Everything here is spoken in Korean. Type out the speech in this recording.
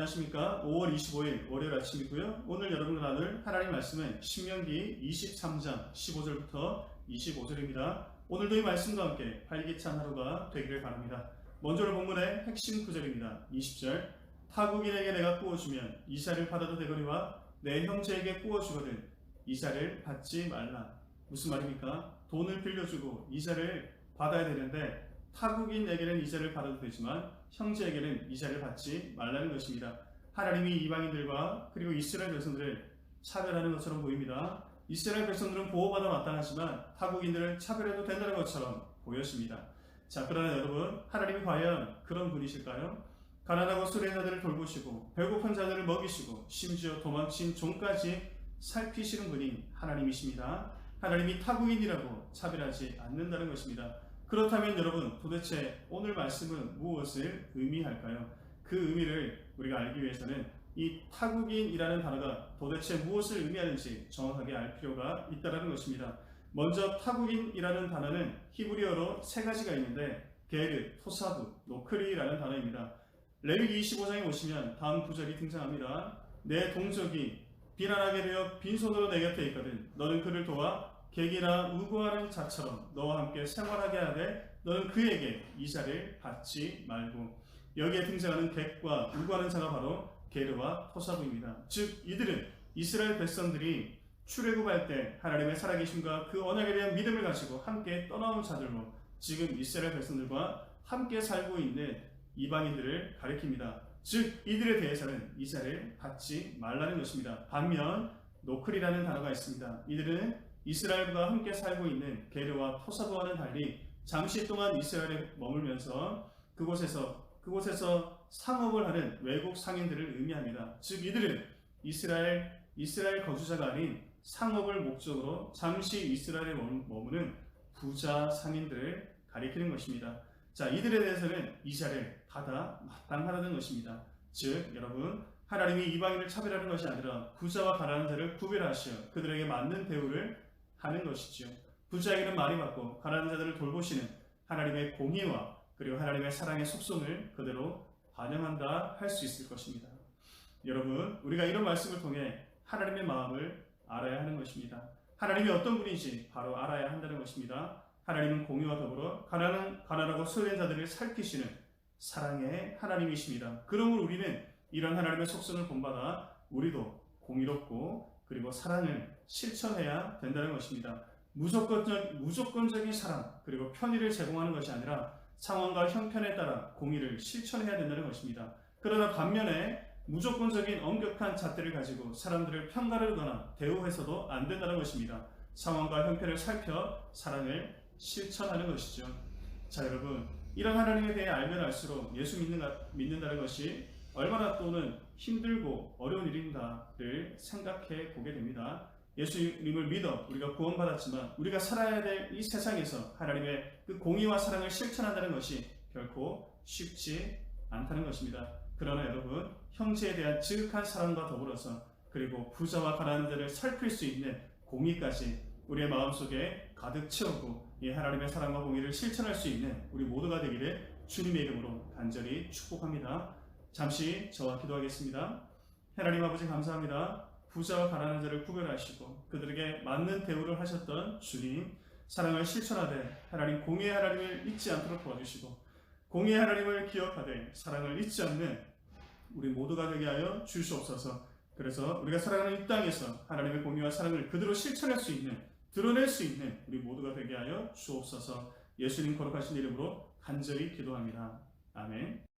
안녕하십니까. 5월 25일 월요일 아침이고요. 오늘 여러분과 나눌 하나님 말씀은 신명기 23장 15절부터 25절입니다. 오늘도 이 말씀과 함께 활기찬 하루가 되기를 바랍니다. 먼저 본문의 핵심 구절입니다. 20절 타국인에게 내가 구워주면 이사를 받아도 되거니와 내 형제에게 구워주거든 이사를 받지 말라. 무슨 말입니까? 돈을 빌려주고 이사를 받아야 되는데 타국인에게는 이자를 받아도 되지만 형제에게는 이자를 받지 말라는 것입니다. 하나님이 이방인들과 그리고 이스라엘 백성들을 차별하는 것처럼 보입니다. 이스라엘 백성들은 보호받아 마땅하지만 타국인들은 차별해도 된다는 것처럼 보였습니다. 자, 그러나 여러분, 하나님이 과연 그런 분이실까요? 가난하고 수레인 자들을 돌보시고 배고픈 자들을 먹이시고 심지어 도망친 종까지 살피시는 분이 하나님이십니다. 하나님이 타국인이라고 차별하지 않는다는 것입니다. 그렇다면 여러분, 도대체 오늘 말씀은 무엇을 의미할까요? 그 의미를 우리가 알기 위해서는 이 타국인이라는 단어가 도대체 무엇을 의미하는지 정확하게 알 필요가 있다는 것입니다. 먼저 타국인이라는 단어는 히브리어로 세 가지가 있는데 게르, 토사부, 노크리라는 단어입니다. 레위기 25장에 오시면 다음 구절이 등장합니다. 내 동족이 비난하게 되어 빈손으로 내 곁에 있거든 너는 그를 도와 객이나 우고하는 자처럼 너와 함께 생활하게 하되 너는 그에게 이자를 받지 말고. 여기에 등장하는 객과 우고하는 자가 바로 게르와 토사부입니다. 즉 이들은 이스라엘 백성들이 출애굽할 때 하나님의 살아계심과 그 언약에 대한 믿음을 가지고 함께 떠나온 자들로 지금 이스라엘 백성들과 함께 살고 있는 이방인들을 가리킵니다. 즉 이들에 대해서는 이자를 받지 말라는 것입니다. 반면 노클이라는 단어가 있습니다. 이들은 이스라엘과 함께 살고 있는 게르와 토사부와는 달리 잠시 동안 이스라엘에 머물면서 그곳에서 상업을 하는 외국 상인들을 의미합니다. 즉 이들은 이스라엘 거주자가 아닌 상업을 목적으로 잠시 이스라엘에 머무는 부자 상인들을 가리키는 것입니다. 자, 이들에 대해서는 이자를 받아 마땅하다는 것입니다. 즉 여러분, 하나님이 이방인을 차별하는 것이 아니라 부자와 가난한 자를 구별하시어 그들에게 맞는 대우를 하는 것이죠. 부자에게는 많이 받고 가난한 자들을 돌보시는 하나님의 공의와 그리고 하나님의 사랑의 속성을 그대로 반영한다 할 수 있을 것입니다. 여러분, 우리가 이런 말씀을 통해 하나님의 마음을 알아야 하는 것입니다. 하나님이 어떤 분인지 바로 알아야 한다는 것입니다. 하나님은 공의와 더불어 가난하고 소외된 자들을 살피시는 사랑의 하나님이십니다. 그러므로 우리는 이런 하나님의 속성을 본받아 우리도 공의롭고 그리고 사랑을 실천해야 된다는 것입니다. 무조건적인 사랑 그리고 편의를 제공하는 것이 아니라 상황과 형편에 따라 공의를 실천해야 된다는 것입니다. 그러나 반면에 무조건적인 엄격한 잣대를 가지고 사람들을 편가르거나 대우해서도 안 된다는 것입니다. 상황과 형편을 살펴 사랑을 실천하는 것이죠. 자, 여러분, 이런 하나님에 대해 알면 알수록 예수 믿는다는 것이 얼마나 또는 힘들고 어려운 일인가를 생각해 보게 됩니다. 예수님을 믿어 우리가 구원받았지만 우리가 살아야 될 이 세상에서 하나님의 그 공의와 사랑을 실천한다는 것이 결코 쉽지 않다는 것입니다. 그러나 여러분, 형제에 대한 지극한 사랑과 더불어서 그리고 부자와 가난한 자를 살필 수 있는 공의까지 우리의 마음속에 가득 채우고 이 하나님의 사랑과 공의를 실천할 수 있는 우리 모두가 되기를 주님의 이름으로 간절히 축복합니다. 잠시 저와 기도하겠습니다. 하나님 아버지 감사합니다. 부자와 가난한 자를 구별하시고 그들에게 맞는 대우를 하셨던 주님, 사랑을 실천하되 하나님 공의의 하나님을 잊지 않도록 도와주시고 공의의 하나님을 기억하되 사랑을 잊지 않는 우리 모두가 되게 하여 주시옵소서. 그래서 우리가 살아가는 이 땅에서 하나님의 공의와 사랑을 그대로 실천할 수 있는, 드러낼 수 있는 우리 모두가 되게 하여 주옵소서. 예수님 거룩하신 이름으로 간절히 기도합니다. 아멘.